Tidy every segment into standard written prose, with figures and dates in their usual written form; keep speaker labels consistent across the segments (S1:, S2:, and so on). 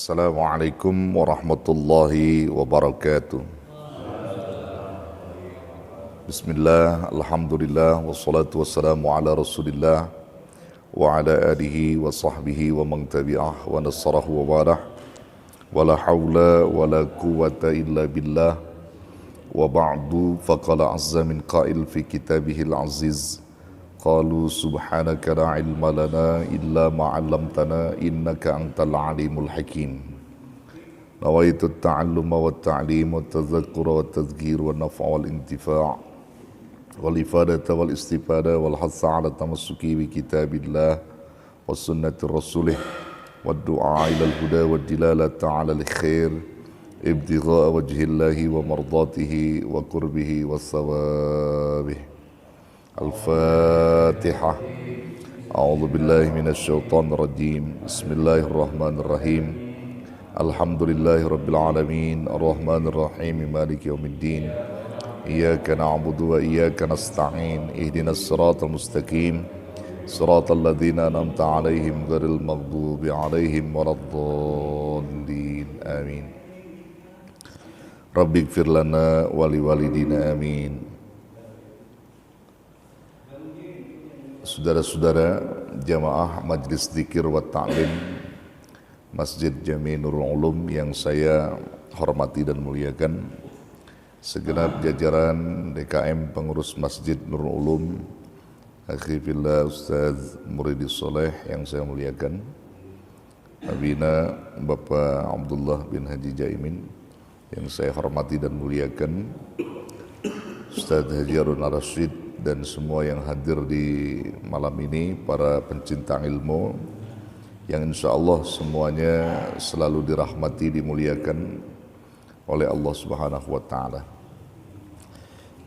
S1: Assalamualaikum warahmatullahi wabarakatuh. Bismillah, alhamdulillah, wassalatu wassalamu ala rasulillah wa ala alihi wa sahbihi wa man tabi'ah wa nasarahu wa balah wa la hawla wa la quwata illa billah wa ba'du faqala azza min qail fi kitabihil aziz qalu subhanaka la ilma lana illa ma 'allamtana innaka antal alimul hakim. Nawaitu at-ta'alluma wat-ta'lim wat-tadhakkura wat-tadhkir wan-naf'a wal-intifa' wal-ifadata wal-istifada wal-hatha 'ala tamassuki bi kitabillah wa sunnati rasulih wad-du'a ila al-huda wad-dilalata 'ala al-khair ibtigha'a wajhillahi wa mardatihi wa qurbihi was-sawabih. Al-Fatihah. A'udzu billahi minasy syaithanir rajim. Bismillahirrahmanirrahim. Alhamdulillahi rabbil alamin. Arrahmanir rahim. Maliki yaumiddin. Iyyaka na'budu wa iyyaka nasta'in. Ihdinas siratal mustaqim. Siratal ladzina an'amta 'alaihim ghairil maghdubi 'alaihim waladdallin. Amin. Rabbighfir lana wa liwalidina amin. Saudara-saudara jamaah Majlis Dzikir wa Ta'lim Masjid Jami Nurul Ulum yang saya hormati dan muliakan, segenap jajaran DKM pengurus Masjid Nurul Ulum, akhi fillah Ustaz Muridis Soleh yang saya muliakan, Abina Bapak Abdullah bin Haji Jaimin yang saya hormati dan muliakan, Ustaz Haji Harun Ar-Rasyid, dan semua yang hadir di malam ini, para pencinta ilmu yang insya Allah semuanya selalu dirahmati, dimuliakan oleh Allah Subhanahu wa Ta'ala.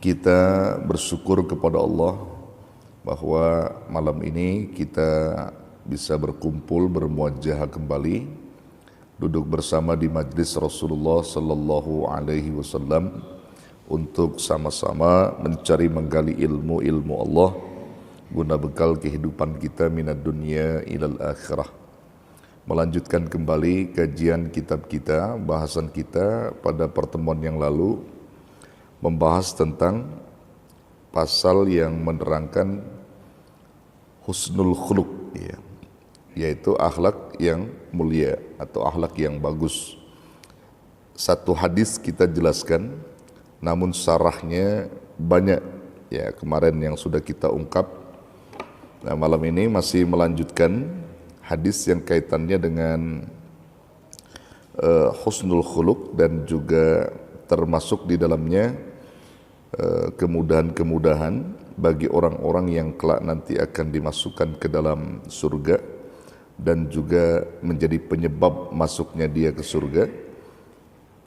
S1: Kita bersyukur kepada Allah bahwa malam ini kita bisa berkumpul, bermuajahah kembali, duduk bersama di majlis Rasulullah Sallallahu Alaihi Wasallam untuk sama-sama mencari menggali ilmu-ilmu Allah guna bekal kehidupan kita minad dunya ilal akhirah. Melanjutkan kembali kajian kitab kita, bahasan kita pada pertemuan yang lalu membahas tentang pasal yang menerangkan husnul khuluq, yaitu akhlak yang mulia atau akhlak yang bagus. Satu hadis kita jelaskan, namun syarahnya banyak ya, kemarin yang sudah kita ungkap. Nah, malam ini masih melanjutkan hadis yang kaitannya dengan husnul khuluq dan juga termasuk di dalamnya kemudahan-kemudahan bagi orang-orang yang kelak nanti akan dimasukkan ke dalam surga dan juga menjadi penyebab masuknya dia ke surga,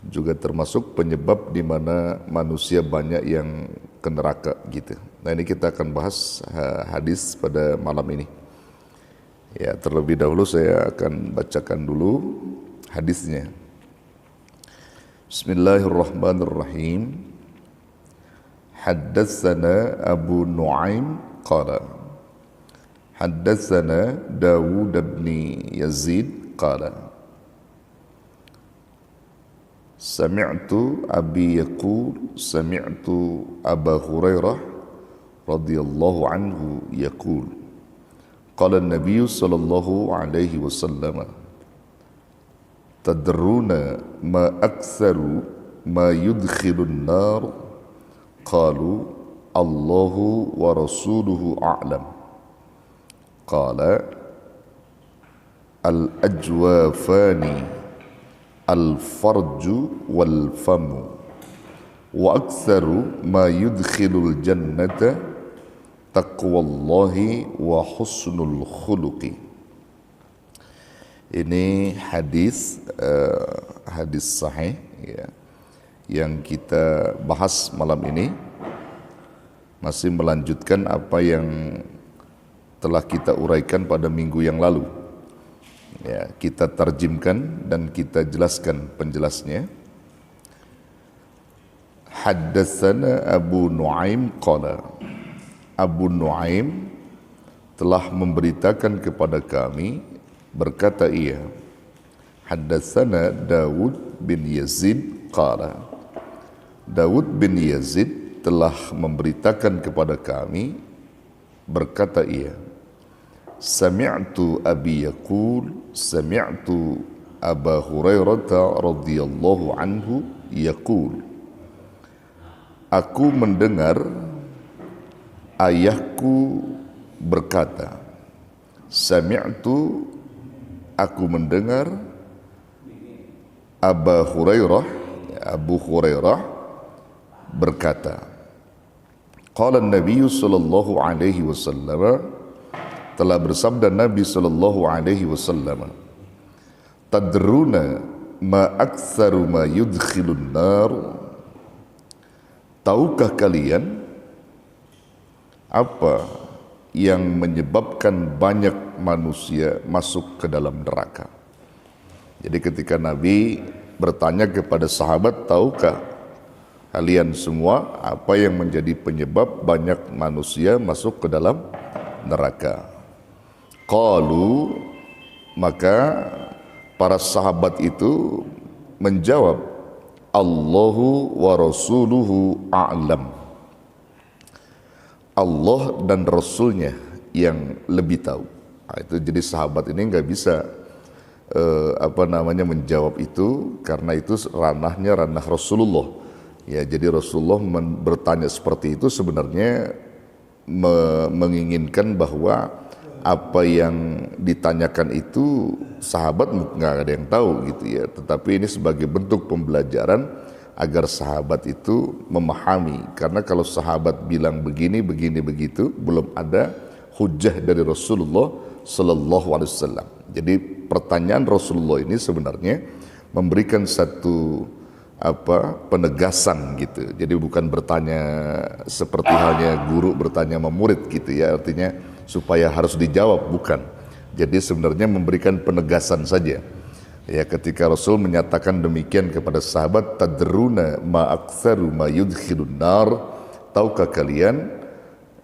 S1: juga termasuk penyebab di mana manusia banyak yang ke neraka gitu. Nah, ini kita akan bahas hadis pada malam ini. Ya, terlebih dahulu saya akan bacakan dulu hadisnya. Bismillahirrahmanirrahim. Haddatsana Abu Nu'aim qala haddatsana Dawud bin Yazid qala Sami'tu Abi yaqul Sami'tu Aba Hurairah radhiyallahu anhu yaqul qala an-nabiy sallallahu alaihi wasallam tadruna ma aktsaru ma yudkhilun nar qalu Allahu wa rasuluhu a'lam qala al-ajwafani al-farju wal-famu wa aktsaru ma yudkhilul jannata taqwallahi wa husnul khuluqi. Ini hadis sahih ya, yang kita bahas malam ini, masih melanjutkan apa yang telah kita uraikan pada minggu yang lalu. Ya, kita tarjimkan dan kita jelaskan penjelasnya. Haddatsana Abu Nu'aim qala, Abu Nu'aim telah memberitakan kepada kami, berkata ia, haddatsana Dawud bin Yazid qala. Dawud bin Yazid telah memberitakan kepada kami, berkata ia, sami'tu abi yaqul, sami'tu Aba Hurairah radhiyallahu anhu yaqul, aku mendengar ayahku berkata, sami'tu, aku mendengar Aba Hurairah, Abu Hurairah berkata, qala Nabi sallallahu alaihi wasallam, telah bersabda Nabi sallallahu alaihi wasallam, tadruna ma aktsaru ma yudkhilun nar, tahukah kalian apa yang menyebabkan banyak manusia masuk ke dalam neraka? Jadi ketika Nabi bertanya kepada sahabat, tahukah kalian semua apa yang menjadi penyebab banyak manusia masuk ke dalam neraka? Qalu, maka para sahabat itu menjawab, Allahu wa rasuluhu a'lam, Allah dan Rasulnya yang lebih tahu. Nah, itu jadi sahabat ini nggak bisa menjawab itu, karena itu ranah Rasulullah. Ya, jadi Rasulullah bertanya seperti itu sebenarnya menginginkan bahwa apa yang ditanyakan itu sahabat nggak ada yang tahu gitu ya. Tetapi ini sebagai bentuk pembelajaran agar sahabat itu memahami, karena kalau sahabat bilang begini begitu, belum ada hujah dari Rasulullah Sallallahu Alaihi Wasallam. Jadi pertanyaan Rasulullah ini sebenarnya memberikan satu penegasan gitu. Jadi bukan bertanya seperti halnya guru bertanya sama murid gitu ya, artinya supaya harus dijawab, bukan. Jadi sebenarnya memberikan penegasan saja. Ya, ketika Rasul menyatakan demikian kepada sahabat, tadruna ma aktsaru ma yudkhilun nar, tahukah kalian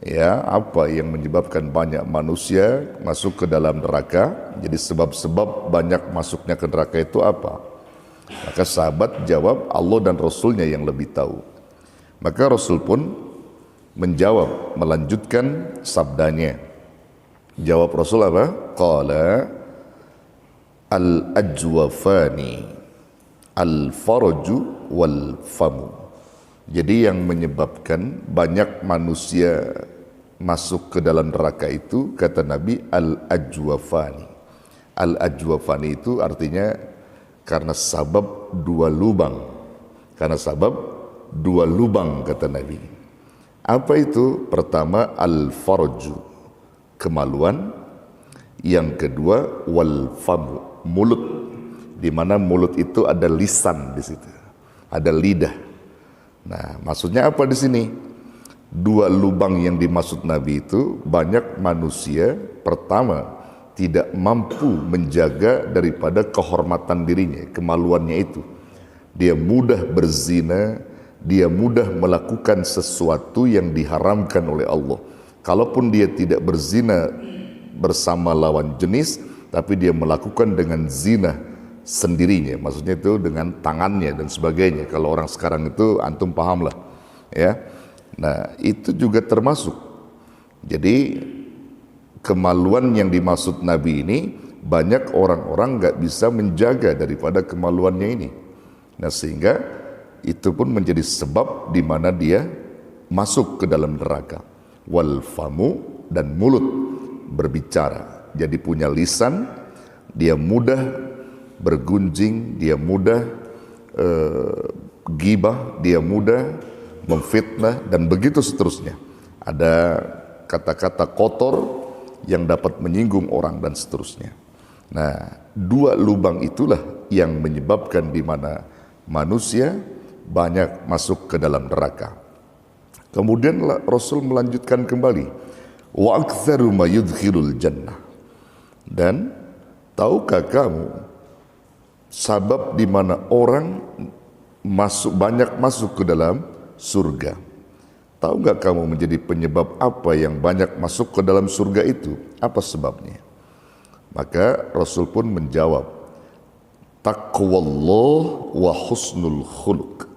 S1: ya apa yang menyebabkan banyak manusia masuk ke dalam neraka? Jadi sebab-sebab banyak masuknya ke neraka itu apa? Maka sahabat jawab, Allah dan Rasulnya yang lebih tahu. Maka Rasul pun menjawab, melanjutkan sabdanya. Jawab Rasul apa? Qala al-ajwafani al-farju wal famu. Jadi yang menyebabkan banyak manusia masuk ke dalam neraka itu, kata Nabi, al-ajwafani. Al-ajwafani itu artinya karena sabab dua lubang. Karena sabab dua lubang, kata Nabi. Apa itu? Pertama, al-farju, kemaluan. Yang kedua, wal famu, mulut, di mana mulut itu ada lisan di situ, ada lidah. Nah, maksudnya apa di sini? Dua lubang yang dimaksud Nabi itu, banyak manusia pertama tidak mampu menjaga daripada kehormatan dirinya, kemaluannya itu. Dia mudah berzina, dia mudah melakukan sesuatu yang diharamkan oleh Allah. Kalaupun dia tidak berzina bersama lawan jenis, tapi dia melakukan dengan zina sendirinya, maksudnya itu dengan tangannya dan sebagainya. Kalau orang sekarang itu antum paham lah ya. Nah, itu juga termasuk. Jadi kemaluan yang dimaksud Nabi ini, banyak orang-orang gak bisa menjaga daripada kemaluannya ini. Nah, sehingga itu pun menjadi sebab di mana dia masuk ke dalam neraka. Wal famu, dan mulut, berbicara. Jadi punya lisan, dia mudah bergunjing, dia mudah gibah, dia mudah memfitnah, dan begitu seterusnya. Ada kata-kata kotor yang dapat menyinggung orang dan seterusnya. Nah, dua lubang itulah yang menyebabkan di mana manusia banyak masuk ke dalam neraka. Kemudian Rasul melanjutkan kembali, wa aktsaru ma yudkhilul jannah, dan tahukah kamu sabab di mana orang banyak masuk ke dalam surga? Tahu nggak kamu menjadi penyebab apa yang banyak masuk ke dalam surga itu? Apa sebabnya? Maka Rasul pun menjawab, taqwallah wa husnul khuluq.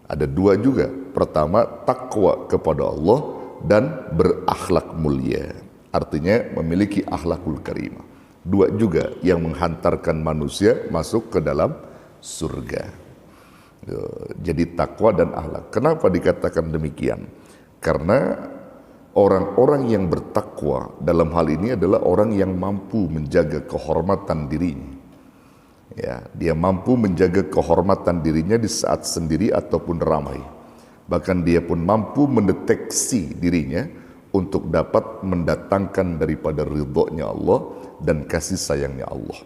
S1: Ada dua juga. Pertama, takwa kepada Allah dan berakhlak mulia. Artinya memiliki akhlakul karimah. Dua juga yang menghantarkan manusia masuk ke dalam surga. Jadi takwa dan akhlak. Kenapa dikatakan demikian? Karena orang-orang yang bertakwa dalam hal ini adalah orang yang mampu menjaga kehormatan dirinya. Ya, dia mampu menjaga kehormatan dirinya di saat sendiri ataupun ramai. Bahkan dia pun mampu mendeteksi dirinya untuk dapat mendatangkan daripada ridhonya Allah dan kasih sayangnya Allah.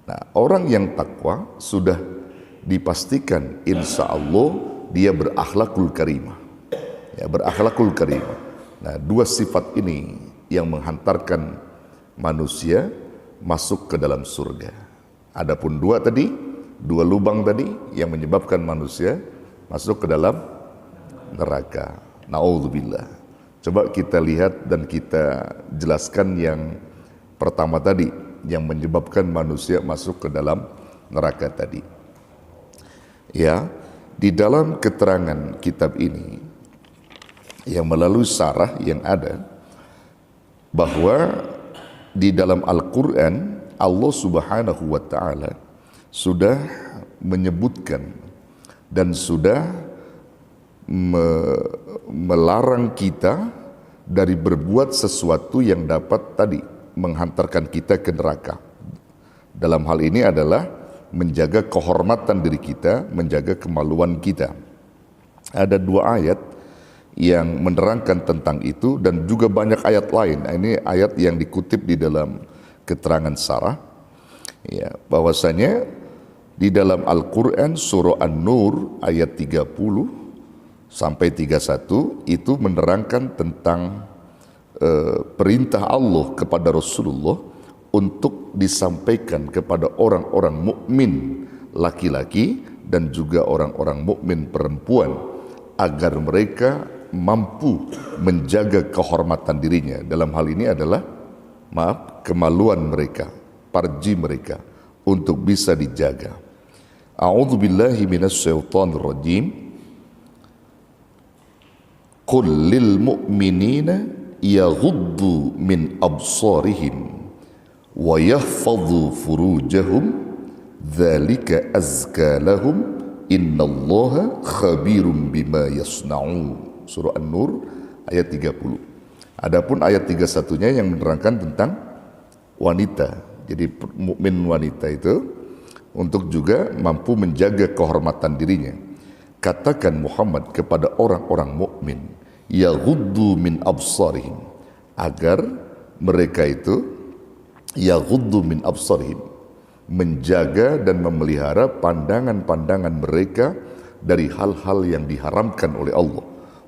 S1: Nah, orang yang takwa sudah dipastikan insya Allah dia berakhlakul karimah. Ya, berakhlakul karimah. Nah, dua sifat ini yang menghantarkan manusia masuk ke dalam surga. Adapun dua lubang tadi yang menyebabkan manusia masuk ke dalam neraka. Na'udzubillah. Coba kita lihat dan kita jelaskan yang pertama tadi yang menyebabkan manusia masuk ke dalam neraka tadi. Ya, di dalam keterangan kitab ini yang melalui syarah yang ada bahwa di dalam Al-Quran Allah Subhanahu wa Ta'ala sudah menyebutkan dan sudah melarang kita dari berbuat sesuatu yang dapat tadi menghantarkan kita ke neraka. Dalam hal ini adalah menjaga kehormatan diri kita, menjaga kemaluan kita. Ada dua ayat yang menerangkan tentang itu dan juga banyak ayat lain. Ini ayat yang dikutip di dalam keterangan syarah, ya, bahwasanya di dalam Al-Quran surah An-Nur ayat 30 sampai 31 itu menerangkan tentang perintah Allah kepada Rasulullah untuk disampaikan kepada orang-orang mukmin laki-laki dan juga orang-orang mukmin perempuan agar mereka mampu menjaga kehormatan dirinya. Dalam hal ini adalah kemaluan mereka, parji mereka untuk bisa dijaga. A'udzubillahi minasyaitonir rajim. Qul lil mu'minina yaghuddu min absarihim wa yahfadhu furujahum dzalika azka lahum innallaha khabirum bima yasna'un. Surah An-Nur ayat 30. Adapun ayat 31-nya yang menerangkan tentang wanita. Jadi mukmin wanita itu untuk juga mampu menjaga kehormatan dirinya. Katakan Muhammad kepada orang-orang mukmin, yaghuddu min absarihim, agar mereka itu yaghuddu min absarihim, menjaga dan memelihara pandangan-pandangan mereka dari hal-hal yang diharamkan oleh Allah.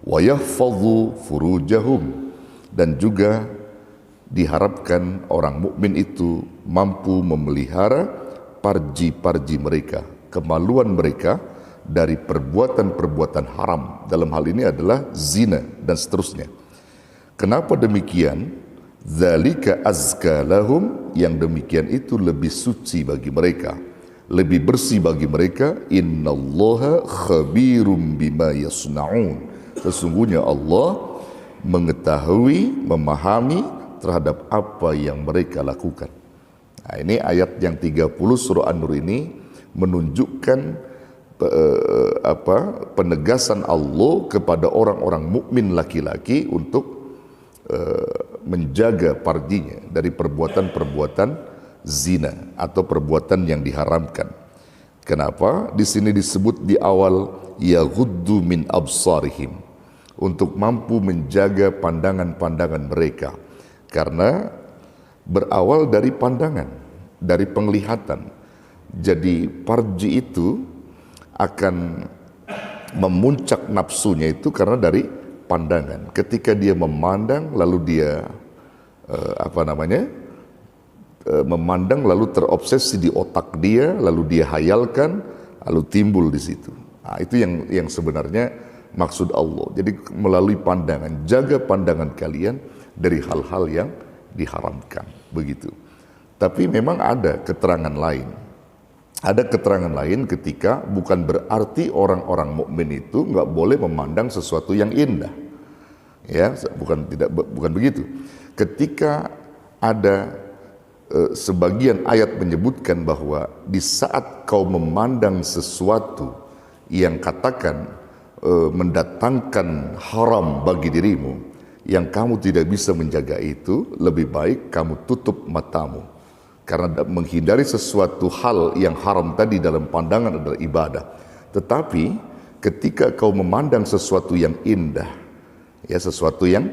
S1: Wa yahfadhu furujahum, dan juga diharapkan orang mukmin itu mampu memelihara parji-parji mereka, kemaluan mereka dari perbuatan-perbuatan haram. Dalam hal ini adalah zina dan seterusnya. Kenapa demikian? Dzalika azka lahum, yang demikian itu lebih suci bagi mereka, lebih bersih bagi mereka. Innallaha khabirum bima yasna'un. Sesungguhnya Allah mengetahui, memahami terhadap apa yang mereka lakukan. Nah, ini ayat yang 30 surah An-Nur ini menunjukkan penegasan Allah kepada orang-orang mukmin laki-laki untuk menjaga parjinya dari perbuatan-perbuatan zina atau perbuatan yang diharamkan. Kenapa? Di sini disebut di awal yaghuddu min absarihim, untuk mampu menjaga pandangan-pandangan mereka, karena berawal dari pandangan, dari penglihatan. Jadi parji itu akan memuncak nafsunya itu karena dari pandangan. Ketika dia memandang lalu dia memandang lalu terobsesi di otak dia, lalu dia hayalkan, lalu timbul di situ. Nah, itu yang sebenarnya maksud Allah. Jadi melalui pandangan, jaga pandangan kalian dari hal-hal yang diharamkan, begitu. Tapi memang ada keterangan lain Ada keterangan lain ketika bukan berarti orang-orang mukmin itu nggak boleh memandang sesuatu yang indah. Ya, bukan begitu. Ketika ada sebagian ayat menyebutkan bahwa di saat kau memandang sesuatu yang katakan mendatangkan haram bagi dirimu, yang kamu tidak bisa menjaga itu, lebih baik kamu tutup matamu. Karena menghindari sesuatu hal yang haram tadi dalam pandangan adalah ibadah. Tetapi ketika kau memandang sesuatu yang indah, ya sesuatu yang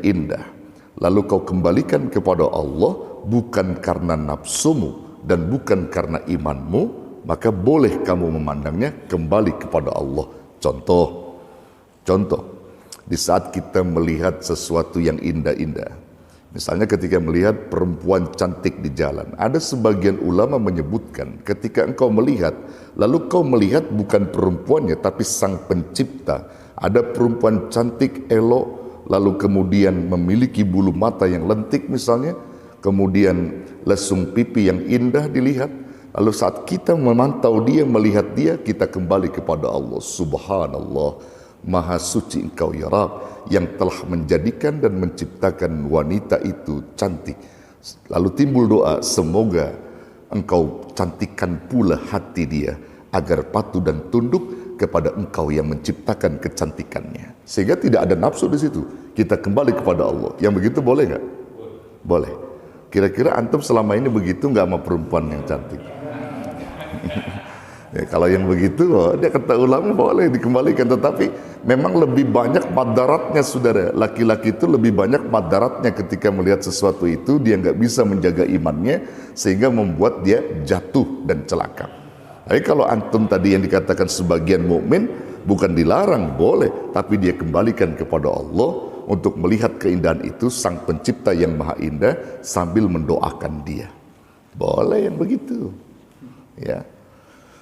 S1: indah, lalu kau kembalikan kepada Allah bukan karena nafsumu dan bukan karena imanmu, maka boleh kamu memandangnya kembali kepada Allah. Contoh, di saat kita melihat sesuatu yang indah-indah, misalnya ketika melihat perempuan cantik di jalan, ada sebagian ulama menyebutkan ketika engkau melihat, lalu kau melihat bukan perempuannya tapi sang pencipta. Ada perempuan cantik, elok, lalu kemudian memiliki bulu mata yang lentik misalnya, kemudian lesung pipi yang indah dilihat. Lalu saat kita memantau dia, melihat dia, kita kembali kepada Allah. Subhanallah, Maha suci engkau ya Rabb, yang telah menjadikan dan menciptakan wanita itu cantik. Lalu timbul doa, semoga engkau cantikkan pula hati dia agar patuh dan tunduk kepada engkau yang menciptakan kecantikannya. Sehingga tidak ada nafsu di situ. Kita kembali kepada Allah. Yang begitu boleh nggak? Boleh. Kira-kira antum selama ini begitu nggak sama perempuan yang cantik? Ya, kalau yang begitu, dia kata ulama boleh dikembalikan, tetapi memang lebih banyak madaratnya, saudara. Laki-laki itu lebih banyak madaratnya ketika melihat sesuatu itu, dia nggak bisa menjaga imannya sehingga membuat dia jatuh dan celaka. Tapi kalau antum tadi yang dikatakan sebagian mukmin, bukan dilarang, boleh, tapi dia kembalikan kepada Allah untuk melihat keindahan itu, sang pencipta yang maha indah, sambil mendoakan dia. Boleh yang begitu, ya.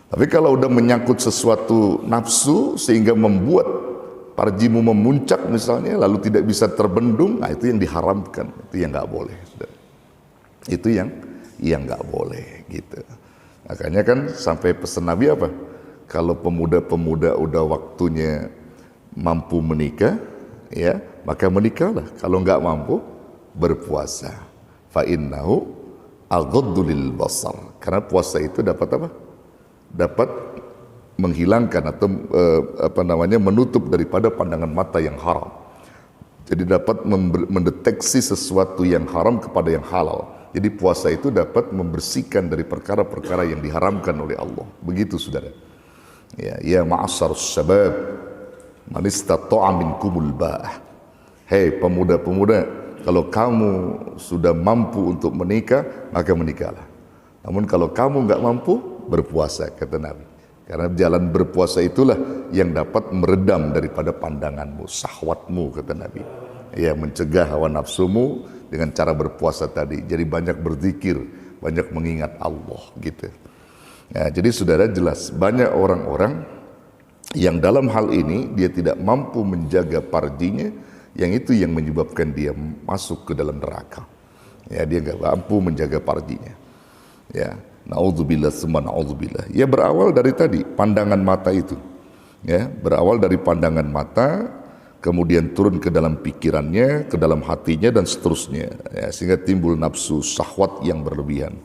S1: Tapi kalau udah menyangkut sesuatu nafsu sehingga membuat parjimu memuncak misalnya, lalu tidak bisa terbendung, nah itu yang diharamkan, itu yang nggak boleh. Itu yang nggak boleh gitu. Makanya kan sampai pesan Nabi apa? Kalau pemuda-pemuda udah waktunya mampu menikah, ya maka menikahlah. Kalau nggak mampu, berpuasa. Fa innahu aghaddu lil basar. Karena puasa itu dapat apa? Dapat menghilangkan atau menutup daripada pandangan mata yang haram. Jadi dapat mendeteksi sesuatu yang haram kepada yang halal. Jadi puasa itu dapat membersihkan dari perkara-perkara yang diharamkan oleh Allah. Begitu saudara. Ya ma'asyarus syabab, man istata'a minkumul ba'ah. Hei pemuda-pemuda, kalau kamu sudah mampu untuk menikah, maka menikahlah. Namun kalau kamu nggak mampu, berpuasa, kata Nabi. Karena jalan berpuasa itulah yang dapat meredam daripada pandanganmu, syahwatmu, kata Nabi. Ya, mencegah hawa nafsumu dengan cara berpuasa tadi. Jadi banyak berzikir, banyak mengingat Allah, gitu. Ya, jadi saudara jelas banyak orang-orang yang dalam hal ini dia tidak mampu menjaga parjinya, yang itu yang menyebabkan dia masuk ke dalam neraka. Ya, dia nggak mampu menjaga parjinya. Ya. Na'udzubillah summa na'udzubillah. Ya berawal dari tadi pandangan mata itu. Ya, berawal dari pandangan mata, kemudian turun ke dalam pikirannya, ke dalam hatinya dan seterusnya. Ya, sehingga timbul nafsu syahwat yang berlebihan.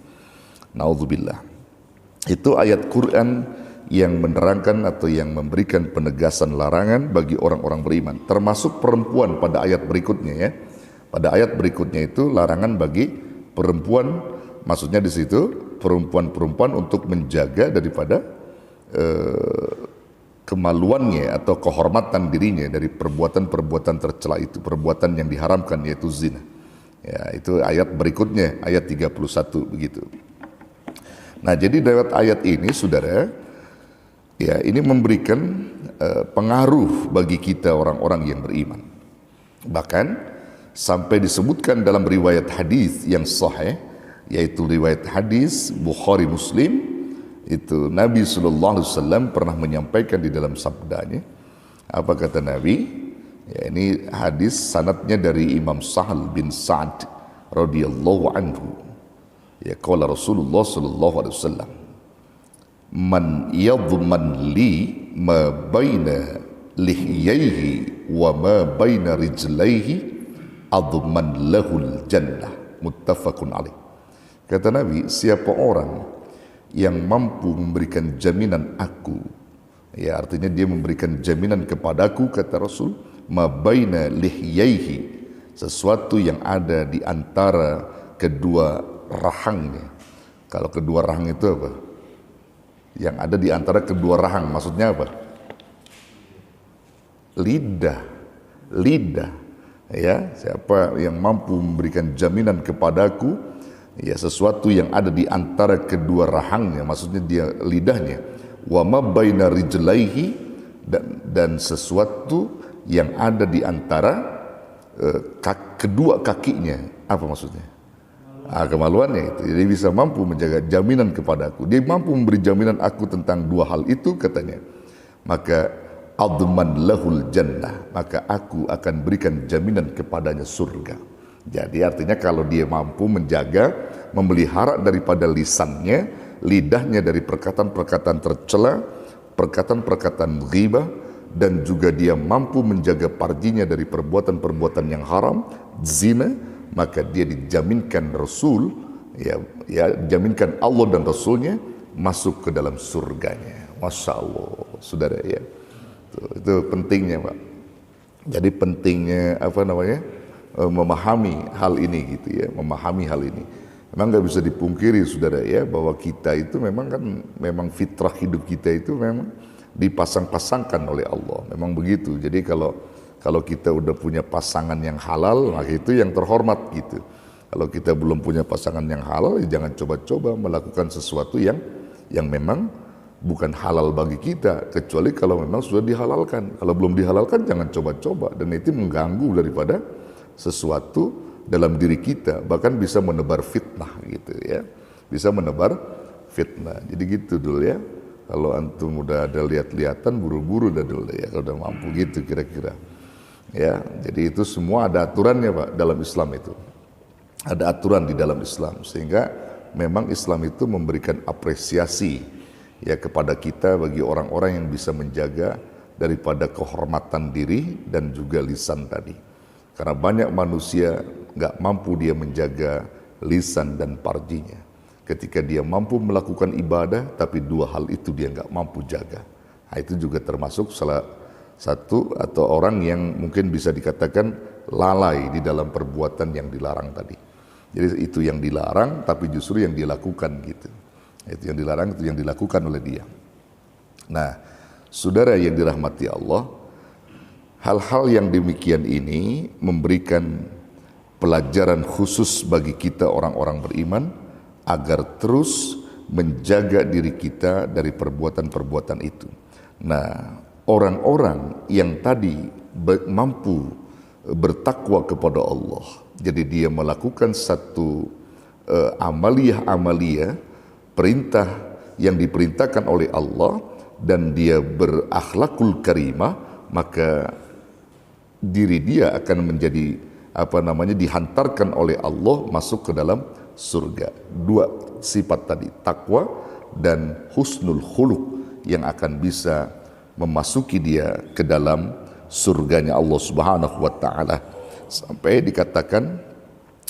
S1: Na'udzubillah. Itu ayat Quran yang menerangkan atau yang memberikan penegasan larangan bagi orang-orang beriman, termasuk perempuan pada ayat berikutnya ya. Pada ayat berikutnya itu larangan bagi perempuan, maksudnya di situ perempuan-perempuan untuk menjaga daripada kemaluannya atau kehormatan dirinya dari perbuatan-perbuatan tercela itu, perbuatan yang diharamkan yaitu zina. Ya, itu ayat berikutnya, ayat 31 begitu. Nah, jadi lewat ayat ini saudara, ya ini memberikan pengaruh bagi kita orang-orang yang beriman. Bahkan sampai disebutkan dalam riwayat hadis yang sahih, yaitu riwayat hadis Bukhari Muslim, itu Nabi SAW pernah menyampaikan di dalam sabdanya, apa kata Nabi? Ya, ini hadis sanadnya dari Imam Sahal bin Sa'ad radhiyallahu anhu. Ya qala Rasulullah SAW, man yadhman li ma baina lihyaihi wa ma baina rijlaihi adman lahul jannah, muttafaqun alaih. Kata Nabi, siapa orang yang mampu memberikan jaminan aku, ya artinya dia memberikan jaminan kepadaku, kata Rasul, ma baina lihyaihi, sesuatu yang ada di antara kedua rahangnya. Kalau kedua rahang itu apa? Yang ada di antara kedua rahang, maksudnya apa? Lidah. Ya, siapa yang mampu memberikan jaminan kepadaku, ya sesuatu yang ada di antara kedua rahangnya, maksudnya dia lidahnya, wa ma baina rijlaihi, dan sesuatu yang ada di antara kedua kakinya. Apa maksudnya? Kemaluannya itu. Jadi bisa mampu menjaga jaminan kepadaku. Dia mampu memberi jaminan aku tentang dua hal itu, katanya. Maka adman lahul jannah, maka aku akan berikan jaminan kepadanya surga. Jadi artinya kalau dia mampu menjaga, memelihara daripada lisannya, lidahnya dari perkataan-perkataan tercela, perkataan-perkataan ghibah, dan juga dia mampu menjaga farjinya dari perbuatan-perbuatan yang haram, zina, maka dia dijaminkan Rasul, ya dijaminkan Allah dan Rasulnya masuk ke dalam surganya. Masya Allah, saudara ya. Itu pentingnya, Pak. Jadi pentingnya memahami hal ini gitu ya, memahami hal ini. Memang nggak bisa dipungkiri, saudara ya, bahwa kita itu memang fitrah hidup kita itu memang dipasang-pasangkan oleh Allah. Memang begitu. Jadi kalau kita udah punya pasangan yang halal, maka itu yang terhormat gitu. Kalau kita belum punya pasangan yang halal, ya jangan coba-coba melakukan sesuatu yang memang bukan halal bagi kita, kecuali kalau memang sudah dihalalkan. Kalau belum dihalalkan, jangan coba-coba, dan itu mengganggu daripada sesuatu dalam diri kita, bahkan bisa menebar fitnah gitu ya. Bisa menebar fitnah. Jadi gitu dulu ya. Kalau antum udah ada lihat-lihatan, buru-buru dah dulu ya, kalau udah mampu gitu kira-kira. Ya, jadi itu semua ada aturannya, Pak, dalam Islam itu. Ada aturan di dalam Islam, sehingga memang Islam itu memberikan apresiasi ya kepada kita bagi orang-orang yang bisa menjaga daripada kehormatan diri dan juga lisan tadi. Karena banyak manusia nggak mampu dia menjaga lisan dan farjinya. Ketika dia mampu melakukan ibadah, tapi dua hal itu dia nggak mampu jaga. Nah, itu juga termasuk salah satu atau orang yang mungkin bisa dikatakan lalai di dalam perbuatan yang dilarang tadi. Jadi itu yang dilarang, tapi justru yang dilakukan gitu. Itu yang dilarang, itu yang dilakukan oleh dia. Nah, saudara yang dirahmati Allah, hal-hal yang demikian ini memberikan pelajaran khusus bagi kita orang-orang beriman agar terus menjaga diri kita dari perbuatan-perbuatan itu. Nah, orang-orang yang tadi mampu bertakwa kepada Allah, jadi dia melakukan satu amaliyah perintah yang diperintahkan oleh Allah, dan dia berakhlakul karimah, maka diri dia akan menjadi dihantarkan oleh Allah masuk ke dalam surga. Dua sifat tadi, takwa dan husnul khuluq, yang akan bisa memasuki dia ke dalam surganya Allah Subhanahu wa taala. Sampai dikatakan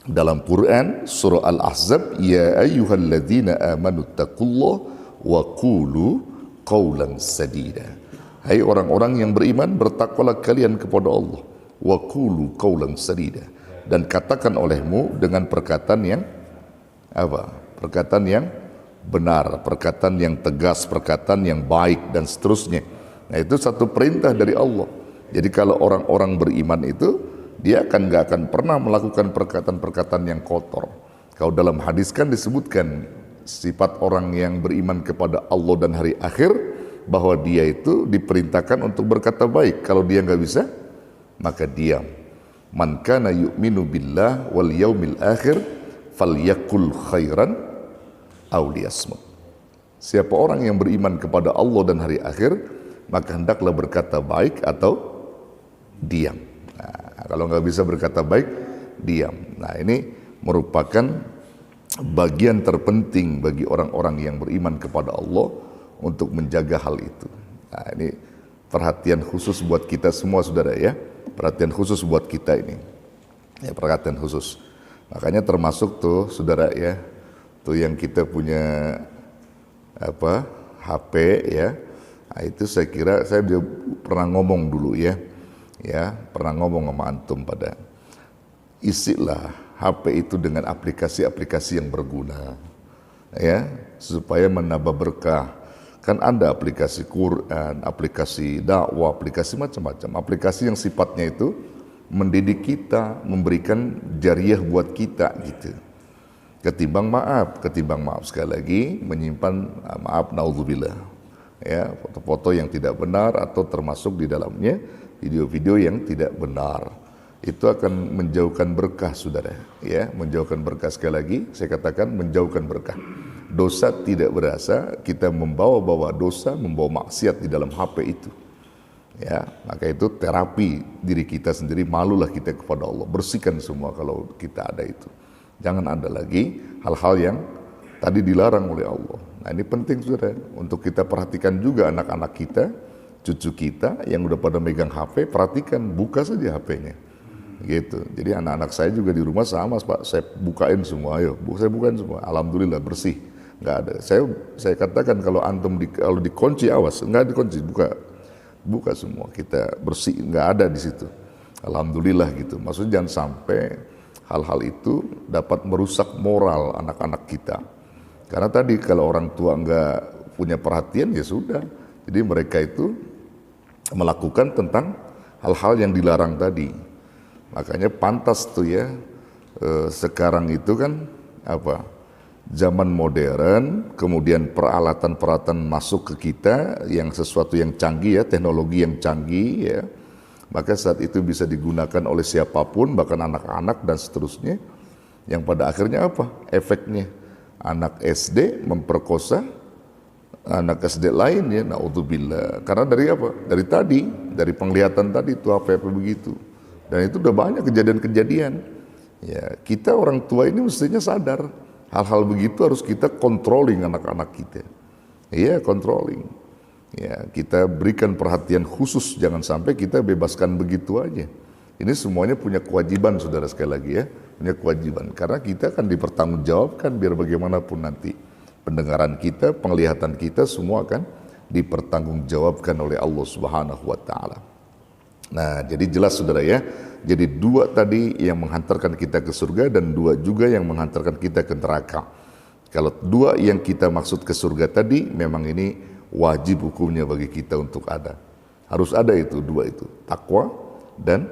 S1: dalam Quran surah Al-Ahzab, ya ayyuhalladzina amanu taqullaha wa qulu qawlan sadida. Hai orang-orang yang beriman, bertakwalah kalian kepada Allah, wa qulu qawlan sadida, dan katakan olehmu dengan perkataan yang perkataan yang benar, perkataan yang tegas, perkataan yang baik, dan seterusnya. Nah, itu satu perintah dari Allah. Jadi kalau orang-orang beriman itu, dia nggak akan pernah melakukan perkataan-perkataan yang kotor. Kalau dalam hadis kan disebutkan sifat orang yang beriman kepada Allah dan hari akhir, bahwa dia itu diperintahkan untuk berkata baik. Kalau dia nggak bisa, maka diam. Man kana yu'minu billah wal yaumil akhir falyakul khairan aw liyasmut. Siapa orang yang beriman kepada Allah dan hari akhir, maka hendaklah berkata baik atau diam. Nah, kalau nggak bisa berkata baik, diam. Nah, ini merupakan bagian terpenting bagi orang-orang yang beriman kepada Allah untuk menjaga hal itu. Nah, ini perhatian khusus buat kita semua saudara ya, perhatian khusus buat kita ini, ya perhatian khusus. Makanya termasuk tuh saudara ya, tuh yang kita punya apa HP ya, nah, itu saya kira saya pernah ngomong dulu ya, pernah ngomong sama antum pada isilah HP itu dengan aplikasi-aplikasi yang berguna, ya supaya menambah berkah. Kan ada aplikasi Quran, aplikasi dakwah, aplikasi macam-macam, aplikasi yang sifatnya itu mendidik kita, memberikan jariah buat kita gitu. Ketimbang maaf sekali lagi menyimpan maaf naudzubillah, ya foto-foto yang tidak benar atau termasuk di dalamnya video-video yang tidak benar. Itu akan menjauhkan berkah saudara, ya menjauhkan berkah. Sekali lagi saya katakan menjauhkan berkah. Dosa tidak berasa, kita membawa-bawa dosa, membawa maksiat di dalam HP itu. Ya, maka itu terapi diri kita sendiri, malulah kita kepada Allah. Bersihkan semua kalau kita ada itu. Jangan ada lagi hal-hal yang tadi dilarang oleh Allah. Nah, ini penting saudara untuk kita perhatikan juga anak-anak kita, cucu kita yang udah pada megang HP, perhatikan, buka saja HP-nya. Gitu. Jadi anak-anak saya juga di rumah sama Pak, saya bukain semua, ayo, saya bukain semua. Alhamdulillah bersih. Nggak ada. Saya katakan kalau antum kalau dikunci awas, nggak dikunci, buka semua, kita bersih, nggak ada di situ. Alhamdulillah gitu. Maksudnya jangan sampai hal-hal itu dapat merusak moral anak-anak kita. Karena tadi kalau orang tua nggak punya perhatian ya sudah. Jadi mereka itu melakukan tentang hal-hal yang dilarang tadi. Makanya pantas tuh ya sekarang itu kan apa? Zaman modern, kemudian peralatan-peralatan masuk ke kita yang sesuatu yang canggih ya, teknologi yang canggih ya, maka saat itu bisa digunakan oleh siapapun, bahkan anak-anak dan seterusnya, yang pada akhirnya apa? Efeknya anak SD memperkosa anak SD lain ya, naudzubillah. Karena dari apa? Dari tadi, dari penglihatan tadi itu apa-apa begitu. Dan itu udah banyak kejadian-kejadian. Ya, kita orang tua ini mestinya sadar. Hal-hal begitu harus kita controlling anak-anak kita. Iya, controlling. Ya, kita berikan perhatian khusus, jangan sampai kita bebaskan begitu aja. Ini semuanya punya kewajiban saudara sekali lagi ya, punya kewajiban. Karena kita akan dipertanggungjawabkan biar bagaimanapun nanti. Pendengaran kita, penglihatan kita semua akan dipertanggungjawabkan oleh Allah Subhanahu wa taala. Nah, jadi jelas saudara ya. Jadi dua tadi yang menghantarkan kita ke surga dan dua juga yang menghantarkan kita ke neraka. Kalau dua yang kita maksud ke surga tadi memang ini wajib hukumnya bagi kita untuk ada. Harus ada itu dua itu, takwa dan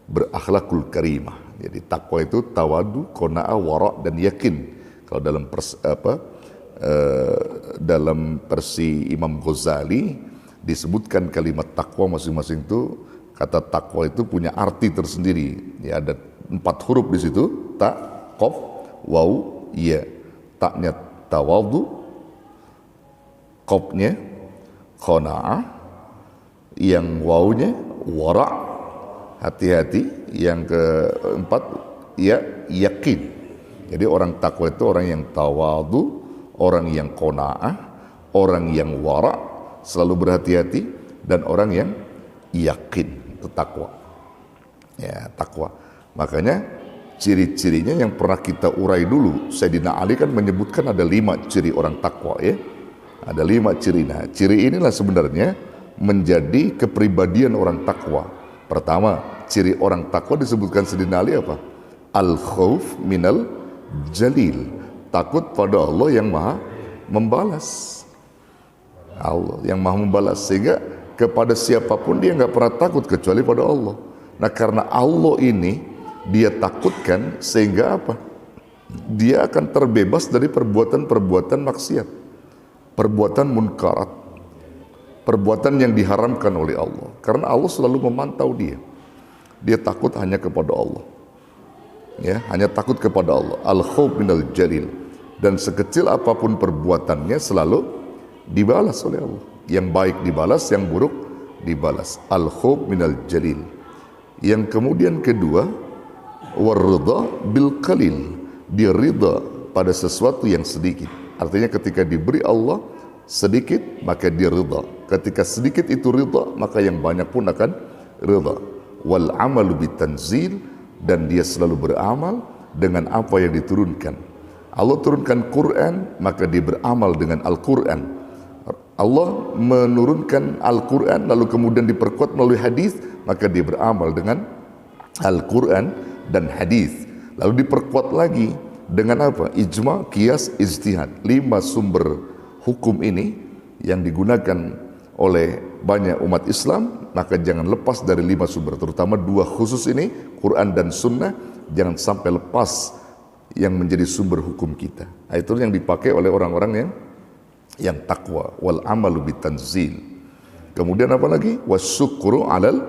S1: berakhlakul karimah. Jadi takwa itu tawadu, qanaah, wara' dan yakin. Kalau dalam versi Imam Ghazali disebutkan kalimat takwa masing-masing itu. Kata takwa itu punya arti tersendiri. Ya, ada 4 huruf di situ, ta, qaf, waw, ya. Taknya tawadhu, qafnya qanaah, yang wawnya wara', hati-hati, yang keempat ya yakin. Jadi orang takwa itu orang yang tawadhu, orang yang qanaah, orang yang wara', selalu berhati-hati, dan orang yang yakin. Itu takwa. Ya, takwa. Makanya ciri-cirinya yang pernah kita urai dulu, Sayyidina Ali kan menyebutkan ada 5 ciri orang takwa ya. Ada 5 ciri. Nah, ciri inilah sebenarnya menjadi kepribadian orang takwa. Pertama, ciri orang takwa disebutkan Sayyidina Ali apa? Al-khauf minal jalil. Takut pada Allah yang maha membalas. Allah yang maha membalas, sehingga kepada siapapun dia nggak pernah takut kecuali pada Allah. Nah, karena Allah ini dia takutkan sehingga apa? Dia akan terbebas dari perbuatan-perbuatan maksiat, perbuatan munkarat, perbuatan yang diharamkan oleh Allah. Karena Allah selalu memantau dia. Dia takut hanya kepada Allah. Ya, hanya takut kepada Allah. Al-khauf minal jalil. Dan sekecil apapun perbuatannya selalu dibalas oleh Allah. Yang baik dibalas, yang buruk dibalas. Al-khauf minal jalil. Yang kemudian kedua, warridha bil qalil. Dia ridha pada sesuatu yang sedikit. Artinya ketika diberi Allah sedikit maka dia ridha. Ketika sedikit itu ridha, maka yang banyak pun akan ridha. Wal amalu bitanzil, dan dia selalu beramal dengan apa yang diturunkan. Allah turunkan Quran, maka dia beramal dengan Al-Quran. Allah menurunkan Al-Quran lalu kemudian diperkuat melalui hadis, maka dia beramal dengan Al-Quran dan hadis. Lalu diperkuat lagi dengan apa? Ijma, qiyas, ijtihad. 5 sumber hukum ini yang digunakan oleh banyak umat Islam, maka jangan lepas dari 5 sumber, terutama 2 khusus ini, Quran dan Sunnah. Jangan sampai lepas yang menjadi sumber hukum kita. Nah, itu yang dipakai oleh orang-orang yang takwa. Wal amalu bitanzil. Kemudian apa lagi? Wasyukru alal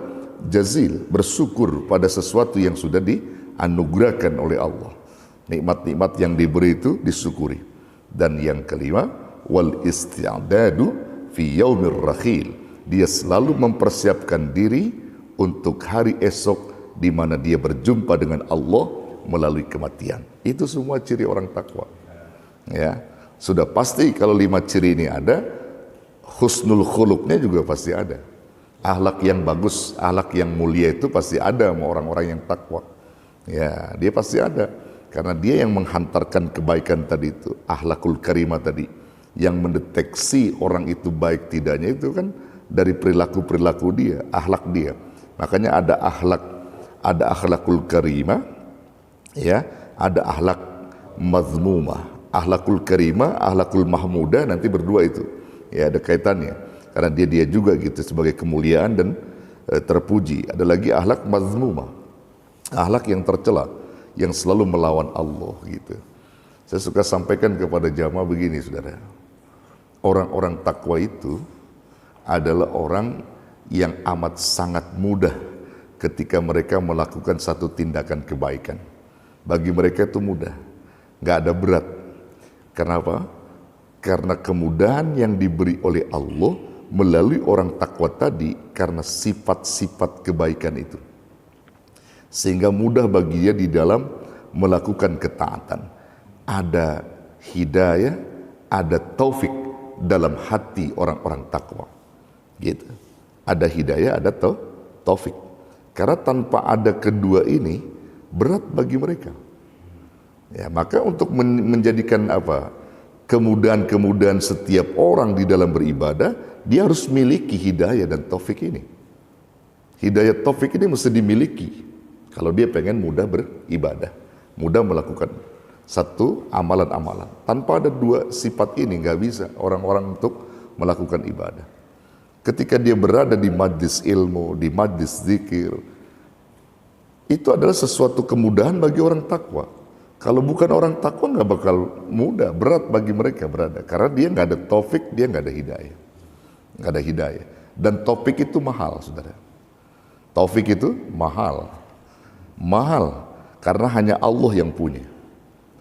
S1: jazil, bersyukur pada sesuatu yang sudah dianugerahkan oleh Allah. Nikmat-nikmat yang diberi itu disyukuri. Dan yang kelima, wal isti'dadu fi yaumir rakhil, dia selalu mempersiapkan diri untuk hari esok di mana dia berjumpa dengan Allah melalui kematian. Itu semua ciri orang takwa. Ya, sudah pasti kalau 5 ciri ini ada, husnul khuluqnya juga pasti ada. Akhlak yang bagus, akhlak yang mulia itu pasti ada sama orang-orang yang takwa. Ya, dia pasti ada. Karena dia yang menghantarkan kebaikan tadi itu, akhlakul karimah tadi. Yang mendeteksi orang itu baik tidaknya itu kan dari perilaku-perilaku dia, akhlak dia. Makanya ada akhlakul karimah, ya, ada akhlak mazmumah. Akhlakul karimah, akhlakul mahmudah, nanti berdua itu. Ya, ada kaitannya. Karena dia juga gitu sebagai kemuliaan dan terpuji. Ada lagi akhlak mazmumah, akhlak yang tercela, yang selalu melawan Allah gitu. Saya suka sampaikan kepada jamaah begini, saudara. Orang-orang takwa itu adalah orang yang amat sangat mudah ketika mereka melakukan satu tindakan kebaikan. Bagi mereka itu mudah, nggak ada berat. Kenapa? Karena kemudahan yang diberi oleh Allah melalui orang takwa tadi karena sifat-sifat kebaikan itu. Sehingga mudah bagi dia di dalam melakukan ketaatan. Ada hidayah, ada taufik dalam hati orang-orang takwa. Gitu. Ada hidayah, ada taufik. Karena tanpa ada kedua ini berat bagi mereka. Ya, maka untuk menjadikan apa? Kemudahan-kemudahan setiap orang di dalam beribadah, dia harus miliki hidayah dan taufik ini. Hidayah taufik ini mesti dimiliki kalau dia pengen mudah beribadah, mudah melakukan satu amalan-amalan. Tanpa ada 2 sifat ini nggak bisa orang-orang untuk melakukan ibadah. Ketika dia berada di majlis ilmu, di majlis zikir, itu adalah sesuatu kemudahan bagi orang takwa. Kalau bukan orang takwa nggak bakal mudah, berat bagi mereka berada. Karena dia nggak ada taufik, dia nggak ada hidayah. Nggak ada hidayah. Dan taufik itu mahal, saudara. Taufik itu mahal. Mahal. Karena hanya Allah yang punya.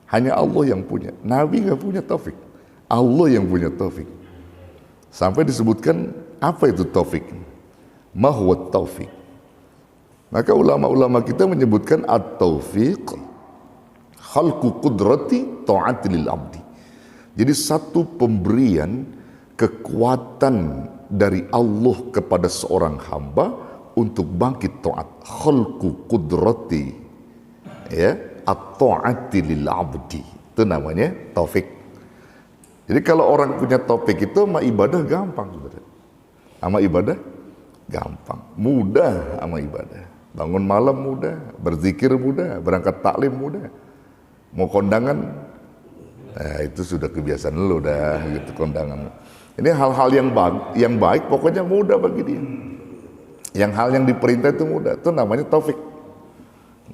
S1: Hanya Allah yang punya. Nabi nggak punya taufik. Allah yang punya taufik. Sampai disebutkan apa itu taufik? Ma huwa taufik. Maka ulama-ulama kita menyebutkan at-taufiq khalqu qudrati ta'ati lil abdi. Jadi satu pemberian kekuatan dari Allah kepada seorang hamba untuk bangkit taat. Khalqu qudrati, ya, at-ta'ati lil abdi. Itu namanya taufik. Jadi kalau orang punya taufik itu sama ibadah gampang, saudara. Sama ibadah gampang, mudah sama ibadah. Bangun malam mudah, berzikir mudah, berangkat taklim mudah. Mau kondangan, itu sudah kebiasaan lu dah gitu kondangan. Ini hal-hal yang baik pokoknya mudah bagi dia. Yang hal yang diperintah itu mudah, itu namanya taufik.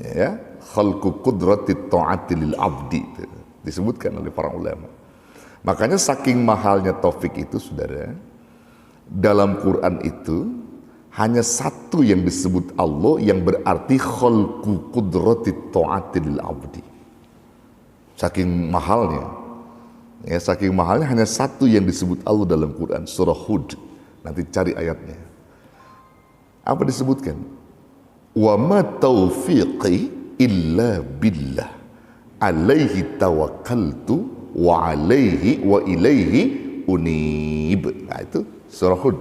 S1: Ya, khalqu qudrati ta'ati lil abdi, itu disebutkan oleh para ulama. Makanya saking mahalnya taufik itu, saudara, dalam Quran itu hanya satu yang disebut Allah yang berarti khalqu qudrati ta'ati lil abdi. Saking mahalnya, ya, saking mahalnya hanya satu yang disebut Allah dalam Quran, surah Hud. Nanti cari ayatnya. Apa disebutkan? Wa ma taufiqi illa billah, alaihi tawakkaltu wa alaihi wa ilaihi unib. Nah itu surah Hud.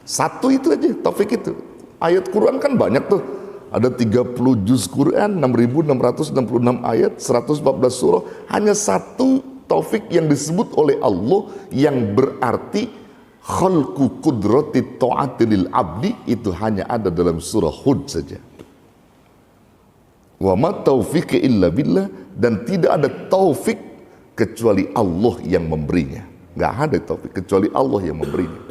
S1: Satu itu aja, taufik itu. Ayat Quran kan banyak tuh. Ada 30 juz Quran, 6.666 ayat, 114 surah. Hanya satu taufik yang disebut oleh Allah yang berarti khalqu qudrati ta'ati lil abdi, itu hanya ada dalam surah Hud saja. Wa ma taufiqi illa billah, dan tidak ada taufik kecuali Allah yang memberinya. Enggak ada taufik kecuali Allah yang memberinya.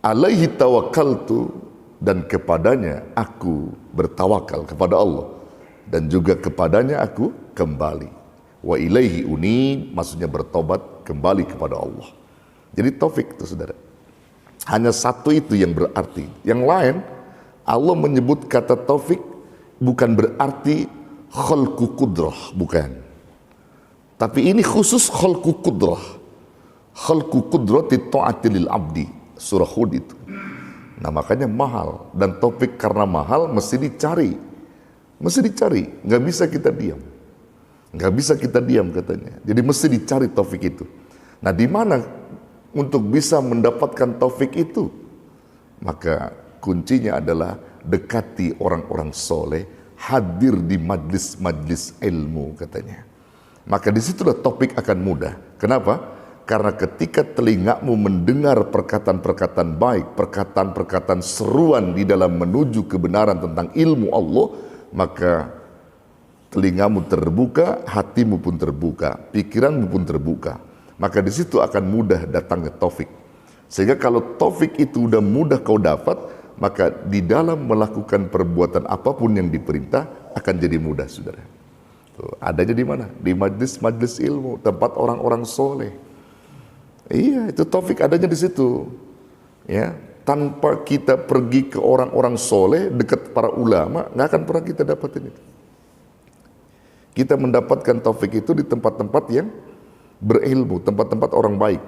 S1: Alaihi tawakkaltu, dan kepadanya aku bertawakal, kepada Allah, dan juga kepadanya aku kembali. Wa ilaihi unib, maksudnya bertobat kembali kepada Allah. Jadi taufik itu saudara, hanya satu itu yang berarti. Yang lain Allah menyebut kata taufik bukan berarti khalqu qudrah, bukan. Tapi ini khusus khalqu qudrah, khalqu qudrati ta'ati lil abdi, surah Hud itu. Nah makanya mahal, dan topik karena mahal mesti dicari, nggak bisa kita diam, katanya. Jadi mesti dicari taufik itu. Nah di mana untuk bisa mendapatkan taufik itu? Maka kuncinya adalah dekati orang-orang soleh, hadir di majlis-majlis ilmu, katanya. Maka disitulah topik akan mudah. Kenapa? Karena ketika telingamu mendengar perkataan-perkataan baik, perkataan-perkataan seruan di dalam menuju kebenaran tentang ilmu Allah, maka telingamu terbuka, hatimu pun terbuka, pikiranmu pun terbuka. Maka di situ akan mudah datangnya taufik. Sehingga kalau taufik itu udah mudah kau dapat, maka di dalam melakukan perbuatan apapun yang diperintah akan jadi mudah, saudara. Tuh, adanya di mana? Di majlis-majlis ilmu, tempat orang-orang soleh. Iya, itu taufik adanya di situ. Ya, tanpa kita pergi ke orang-orang soleh, dekat para ulama, nggak akan pernah kita dapatin itu. Kita mendapatkan taufik itu di tempat-tempat yang berilmu, tempat-tempat orang baik,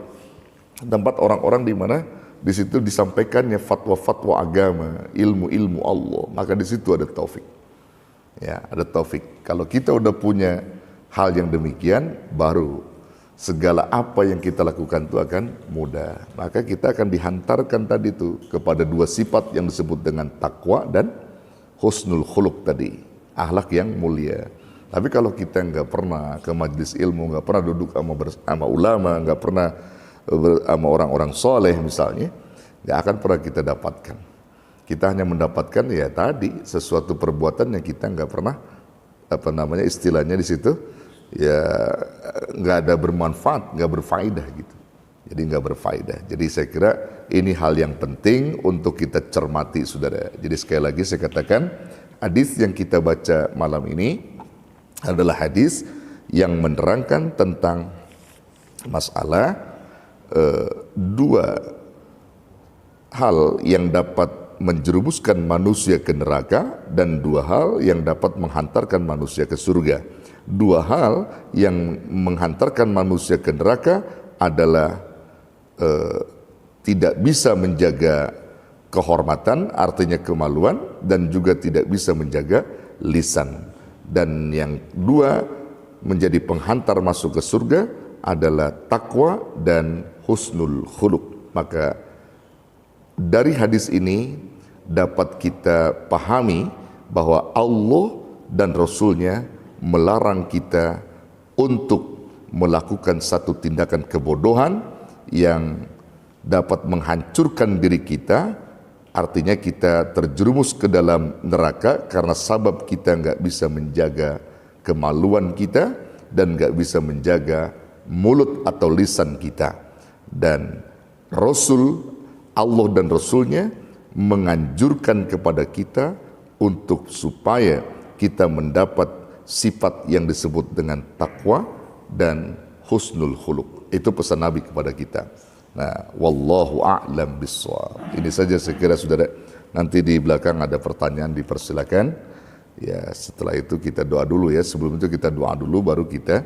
S1: tempat orang-orang di mana di situ disampaikannya fatwa-fatwa agama, ilmu-ilmu Allah. Maka di situ ada taufik. Ya, ada taufik. Kalau kita udah punya hal yang demikian, baru segala apa yang kita lakukan itu akan mudah. Maka kita akan dihantarkan tadi itu kepada dua sifat yang disebut dengan takwa dan husnul khuluq tadi, akhlak yang mulia. Tapi kalau kita nggak pernah ke majlis ilmu, nggak pernah duduk sama ulama, nggak pernah sama orang-orang soleh misalnya, nggak akan pernah kita dapatkan. Kita hanya mendapatkan ya tadi sesuatu perbuatan yang kita nggak pernah istilahnya di situ, ya nggak ada bermanfaat, nggak berfaedah gitu. Jadi nggak berfaedah. Jadi saya kira ini hal yang penting untuk kita cermati, saudara. Jadi sekali lagi saya katakan, hadis yang kita baca malam ini adalah hadis yang menerangkan tentang masalah dua hal yang dapat menjerumuskan manusia ke neraka dan dua hal yang dapat menghantarkan manusia ke surga. Dua hal yang menghantarkan manusia ke neraka adalah tidak bisa menjaga kehormatan, artinya kemaluan, dan juga tidak bisa menjaga lisan. Dan yang dua menjadi penghantar masuk ke surga adalah takwa dan husnul khuluq. Maka dari hadis ini dapat kita pahami bahwa Allah dan Rasulnya melarang kita untuk melakukan satu tindakan kebodohan yang dapat menghancurkan diri kita, artinya kita terjerumus ke dalam neraka karena sabab kita nggak bisa menjaga kemaluan kita dan nggak bisa menjaga mulut atau lisan kita. Dan Allah dan Rasulnya menganjurkan kepada kita untuk supaya kita mendapat sifat yang disebut dengan takwa dan husnul khuluq. Itu pesan Nabi kepada kita. Nah, wallahu a'lam bissawab. Ini saja saya kira, saudara. Nanti di belakang ada pertanyaan, dipersilakan. Ya, setelah itu kita doa dulu ya. Sebelum itu kita doa dulu, baru kita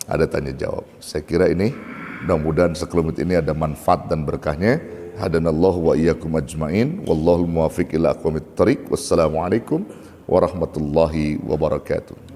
S1: ada tanya jawab. Saya kira ini mudah-mudahan sekelumit ini ada manfaat dan berkahnya. Hadanallahu wa iyyakum ajmain. Wallahul muwaffiq ila aqwamit thoriq. Wassalamualaikum warahmatullahi wabarakatuh.